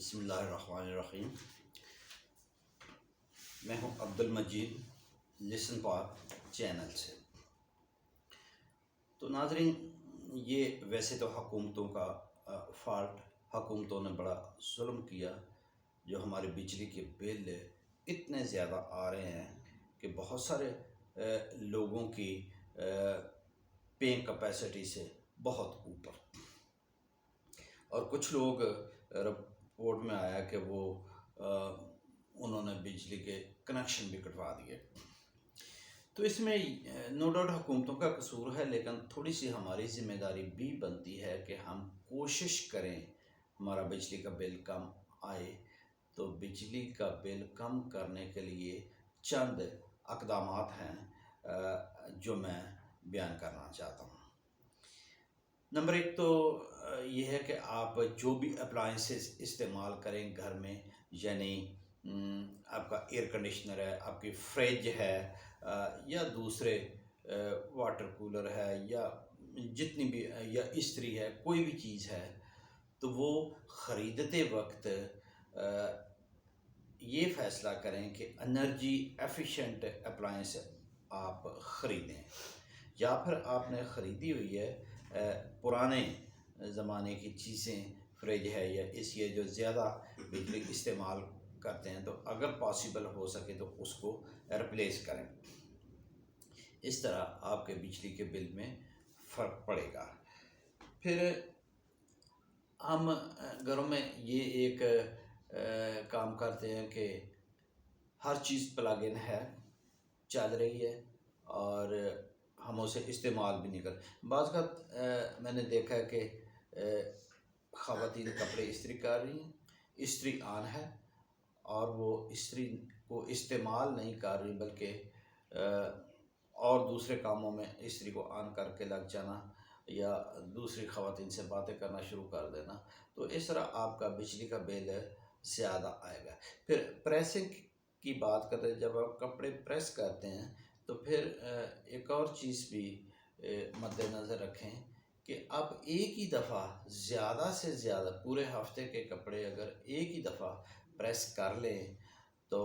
بسم اللہ الرحمن الرحیم۔ میں ہوں عبد المجید لسن پاک چینل سے۔ تو ناظرین، یہ ویسے تو حکومتوں کا فالٹ، حکومتوں نے بڑا ظلم کیا، جو ہمارے بجلی کے بل اتنے زیادہ آ رہے ہیں کہ بہت سارے لوگوں کی پیئنگ کیپیسٹی سے بہت اوپر، اور کچھ لوگ رپورٹ میں آیا کہ وہ انہوں نے بجلی کے کنیکشن بھی کٹوا دیے۔ تو اس میں نو ڈاؤٹ حکومتوں کا قصور ہے، لیکن تھوڑی سی ہماری ذمہ داری بھی بنتی ہے کہ ہم کوشش کریں ہمارا بجلی کا بل کم آئے۔ تو بجلی کا بل کم کرنے کے لیے چند اقدامات ہیں جو میں بیان کرنا چاہتا ہوں۔ نمبر 1 تو یہ ہے کہ آپ جو بھی اپلائنسز استعمال کریں گھر میں، یعنی آپ کا ایئر کنڈیشنر ہے، آپ کی فریج ہے، یا دوسرے واٹر کولر ہے، یا جتنی بھی، یا استری ہے، کوئی بھی چیز ہے، تو وہ خریدتے وقت یہ فیصلہ کریں کہ انرجی ایفیشینٹ اپلائنس آپ خریدیں، یا پھر آپ نے خریدی ہوئی ہے پرانے زمانے کی چیزیں، فریج ہے یا اے سی ہے جو زیادہ بجلی استعمال کرتے ہیں، تو اگر پاسبل ہو سکے تو اس کو ریپلیس کریں۔ اس طرح آپ کے بجلی کے بل میں فرق پڑے گا۔ پھر ہم گھروں میں یہ ایک کام کرتے ہیں کہ ہر چیز پلگ ان ہے، چل رہی ہے، اور ہم اسے استعمال بھی نہیں کرتے۔ بعض اوقات میں نے دیکھا ہے کہ خواتین کپڑے استری کر رہی ہیں، استری آن ہے، اور وہ استری کو استعمال نہیں کر رہی، بلکہ اور دوسرے کاموں میں استری کو آن کر کے لگ جانا، یا دوسری خواتین سے باتیں کرنا شروع کر دینا۔ تو اس طرح آپ کا بجلی کا بل زیادہ آئے گا۔ پھر پریسنگ کی بات کرتے ہیں، جب آپ کپڑے پریس کرتے ہیں تو پھر ایک اور چیز بھی مد نظر رکھیں کہ آپ ایک ہی دفعہ زیادہ سے زیادہ پورے ہفتے کے کپڑے اگر ایک ہی دفعہ پریس کر لیں تو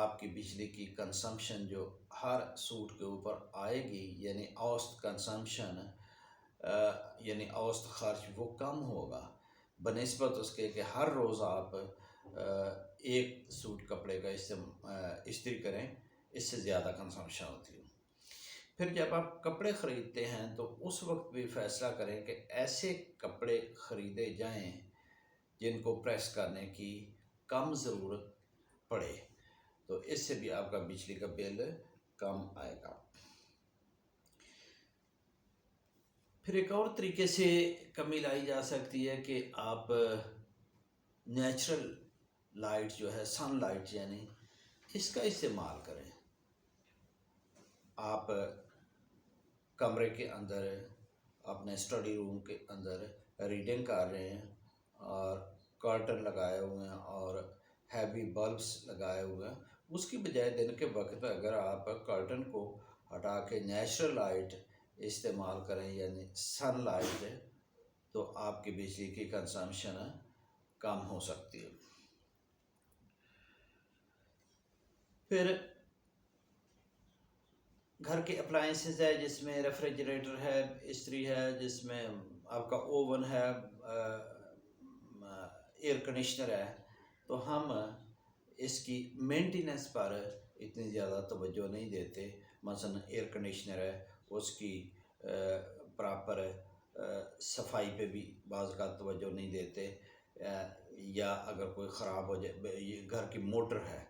آپ کی بجلی کی کنسمپشن جو ہر سوٹ کے اوپر آئے گی، یعنی اوسط کنسمپشن، یعنی اوسط خرچ، وہ کم ہوگا بنسبت اس کے کہ ہر روز آپ ایک سوٹ کپڑے کا استری کریں، اس سے زیادہ کنسمپشن ہوتی ہے۔ پھر جب آپ کپڑے خریدتے ہیں تو اس وقت بھی فیصلہ کریں کہ ایسے کپڑے خریدے جائیں جن کو پریس کرنے کی کم ضرورت پڑے، تو اس سے بھی آپ کا بجلی کا بل کم آئے گا۔ پھر ایک اور طریقے سے کمی لائی جا سکتی ہے کہ آپ نیچرل لائٹ جو ہے، سن لائٹ، یعنی اس کا استعمال کریں۔ آپ کمرے کے اندر، اپنے اسٹڈی روم کے اندر ریڈنگ کر رہے ہیں اور کرٹن لگائے ہوئے ہیں اور ہیوی بلبس لگائے ہوئے ہیں، اس کی بجائے دن کے وقت اگر آپ کرٹن کو ہٹا کے نیچرل لائٹ استعمال کریں، یعنی سن لائٹ، تو آپ کی بجلی کی کنسمپشن کم ہو سکتی ہے۔ پھر گھر کے اپلائنسز ہے، جس میں ریفریجریٹر ہے، استری ہے، جس میں آپ کا اوون ہے، ایئر کنڈیشنر ہے، تو ہم اس کی مینٹیننس پر اتنی زیادہ توجہ نہیں دیتے۔ مثلا ایئر کنڈیشنر ہے، اس کی پراپر صفائی پہ بھی بعض کا توجہ نہیں دیتے، یا اگر کوئی خراب ہو جائے، گھر کی موٹر ہے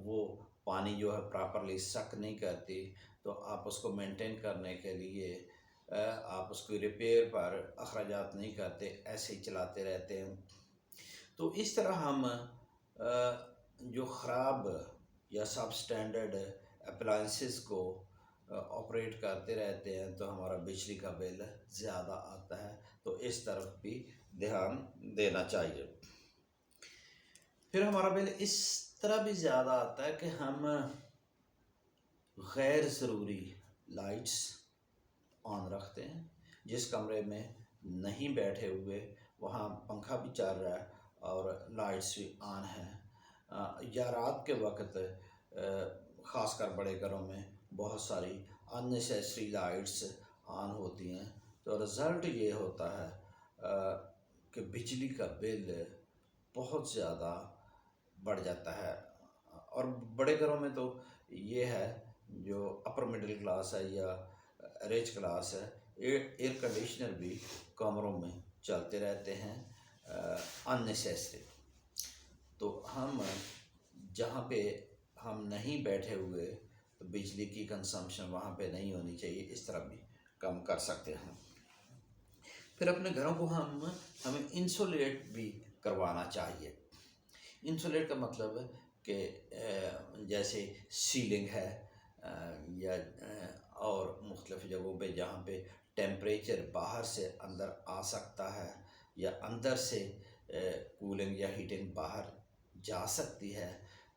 وہ پانی جو ہے پراپرلی سک نہیں کرتی، تو آپ اس کو مینٹین کرنے کے لیے آپ اس کو ریپیئر پر اخراجات نہیں کرتے، ایسے ہی چلاتے رہتے ہیں۔ تو اس طرح ہم جو خراب یا سب سٹینڈرڈ اپلائنسز کو آپریٹ کرتے رہتے ہیں تو ہمارا بجلی کا بل زیادہ آتا ہے، تو اس طرف بھی دھیان دینا چاہیے۔ پھر ہمارا بل اس طرح بھی زیادہ آتا ہے کہ ہم غیر ضروری لائٹس آن رکھتے ہیں۔ جس کمرے میں نہیں بیٹھے ہوئے وہاں پنکھا بھی چل رہا ہے اور لائٹس بھی آن ہیں، یا رات کے وقت خاص کر بڑے گھروں میں بہت ساری ان نیسیسری لائٹس آن ہوتی ہیں، تو رزلٹ یہ ہوتا ہے کہ بجلی کا بل بہت زیادہ بڑھ جاتا ہے۔ اور بڑے گھروں میں تو یہ ہے، جو اپر مڈل کلاس ہے یا ریچ کلاس ہے، ایئر کنڈیشنر بھی کمروں میں چلتے رہتے ہیں ان نیسیسری۔ تو ہم جہاں پہ ہم نہیں بیٹھے ہوئے تو بجلی کی کنسمپشن وہاں پہ نہیں ہونی چاہیے، اس طرح بھی کم کر سکتے ہیں۔ پھر اپنے گھروں کو ہمیں انسولیٹ بھی کروانا چاہیے۔ انسولیٹ کا مطلب ہے کہ جیسے سیلنگ ہے یا اور مختلف جگہوں پہ جہاں پہ ٹیمپریچر باہر سے اندر آ سکتا ہے، یا اندر سے کولنگ یا ہیٹنگ باہر جا سکتی ہے،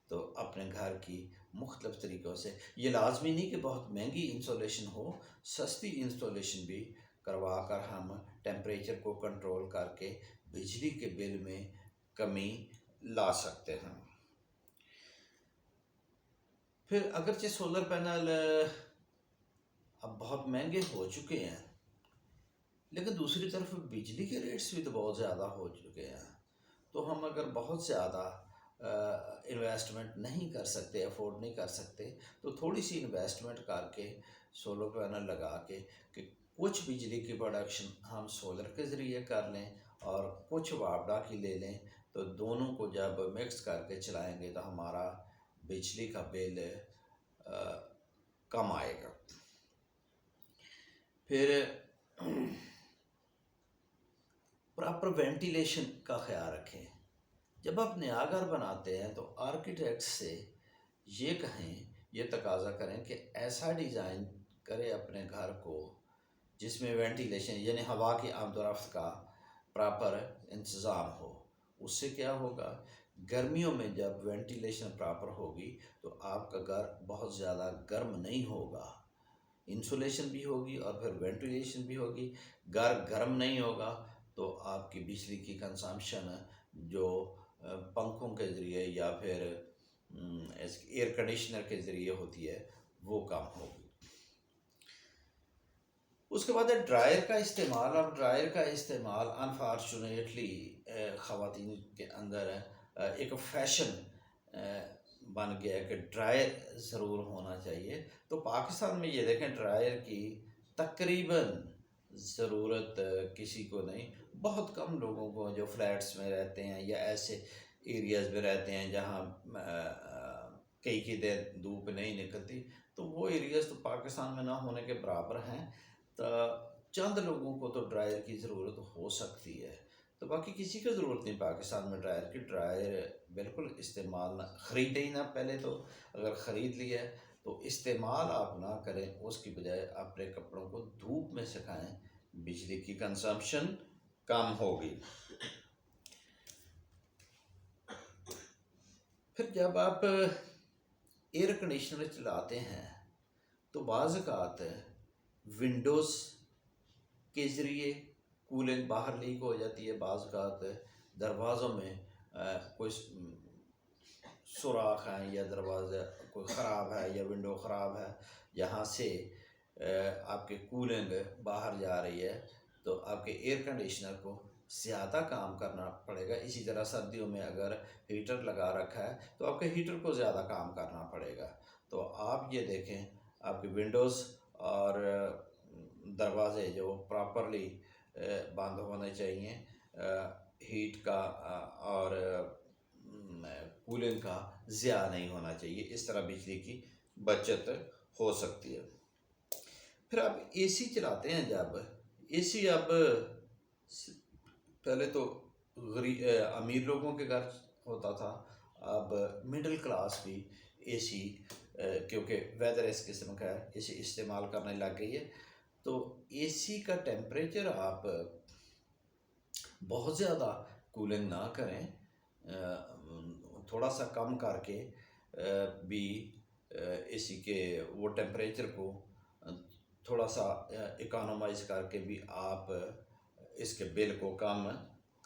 تو اپنے گھر کی مختلف طریقوں سے، یہ لازمی نہیں کہ بہت مہنگی انسولیشن ہو، سستی انسٹالیشن بھی کروا کر ہم ٹیمپریچر کو کنٹرول کر کے بجلی کے بل میں کمی لا سکتے ہیں۔ پھر اگرچہ سولر پینل اب بہت مہنگے ہو چکے ہیں، لیکن دوسری طرف بجلی کے ریٹس بھی تو بہت زیادہ ہو چکے ہیں، تو ہم اگر بہت زیادہ انویسٹمنٹ نہیں کر سکتے، افورڈ نہیں کر سکتے، تو تھوڑی سی انویسٹمنٹ کر کے سولر پینل لگا کے کہ کچھ بجلی کی پروڈکشن ہم سولر کے ذریعے کر لیں اور کچھ وابڈا کی لے لیں، تو دونوں کو جب مکس کر کے چلائیں گے تو ہمارا بجلی کا بل کم آئے گا۔ پھر پراپر وینٹیلیشن کا خیال رکھیں۔ جب آپ نیا گھر بناتے ہیں تو آرکیٹیکٹ سے یہ کہیں، یہ تقاضا کریں کہ ایسا ڈیزائن کرے اپنے گھر کو جس میں وینٹیلیشن یعنی ہوا کی آمد و رفت کا پراپر انتظام ہو۔ اس سے کیا ہوگا، گرمیوں میں جب وینٹیلیشن پراپر ہوگی تو آپ کا گھر بہت زیادہ گرم نہیں ہوگا، انسولیشن بھی ہوگی اور پھر وینٹیلیشن بھی ہوگی۔ گھر گرم نہیں ہوگا تو آپ کی بجلی کی کنزمپشن جو پنکھوں کے ذریعے یا پھر ایئر کنڈیشنر کے ذریعے ہوتی ہے وہ کم ہوگی۔ اس کے بعد ہے ڈرائر کا استعمال۔ اب ڈرائر کا استعمال انفارچونیٹلی خواتین کے اندر ایک فیشن بن گیا ہے کہ ڈرائر ضرور ہونا چاہیے۔ تو پاکستان میں یہ دیکھیں، ڈرائر کی تقریباً ضرورت کسی کو نہیں، بہت کم لوگوں کو جو فلیٹس میں رہتے ہیں یا ایسے ایریاز میں رہتے ہیں جہاں کئی دن دھوپ نہیں نکلتی، تو وہ ایریاز تو پاکستان میں نہ ہونے کے برابر ہیں، تو چند لوگوں کو تو ڈرائر کی ضرورت ہو سکتی ہے، تو باقی کسی کو ضرورت نہیں پاکستان میں ڈرائر کی۔ ڈرائر بالکل استعمال نہ خریدے ہی نہ، پہلے تو اگر خرید لیا ہے تو استعمال آپ نہ کریں، اس کی بجائے اپنے کپڑوں کو دھوپ میں سکھائیں، بجلی کی کنزمپشن کم ہوگی۔ پھر جب آپ ایئر کنڈیشنر چلاتے ہیں تو بعض اوقات ونڈوز کے ذریعے کولنگ باہر لیک ہو جاتی ہے، بعض اوقات دروازوں میں کوئی سوراخ ہے یا دروازہ کوئی خراب ہے یا ونڈو خراب ہے، جہاں سے آپ کے کولنگ باہر جا رہی ہے، تو آپ کے ایئر کنڈیشنر کو زیادہ کام کرنا پڑے گا۔ اسی طرح سردیوں میں اگر ہیٹر لگا رکھا ہے تو آپ کے ہیٹر کو زیادہ کام کرنا پڑے گا۔ تو آپ یہ دیکھیں، آپ کے ونڈوز اور دروازے جو پراپرلی بند ہونے چاہیے، ہیٹ کا اور کولنگ کا ضیاع نہیں ہونا چاہیے، اس طرح بجلی کی بچت ہو سکتی ہے۔ پھر آپ اے سی چلاتے ہیں، جب اے سی اب پہلے تو امیر لوگوں کے گھر ہوتا تھا، اب مڈل کلاس بھی اے سی کیونکہ ویدر اس قسم کا ہے، اے سی استعمال کرنے لگ گئی ہے۔ تو اے سی کا ٹیمپریچر آپ بہت زیادہ کولنگ نہ کریں، تھوڑا سا کم کر کے بھی اے سی کے وہ ٹیمپریچر کو تھوڑا سا اکانومائز کر کے بھی آپ اس کے بل کو کم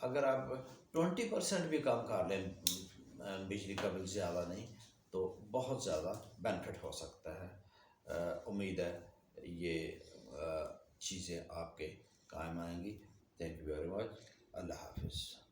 اگر آپ 20% بھی کم کر لیں بجلی کا بل زیادہ نہیں تو بہت زیادہ بینیفٹ ہو سکتا ہے۔ امید ہے یہ چیزیں آپ کے کام آئیں گی۔ Thank you very much. اللہ حافظ۔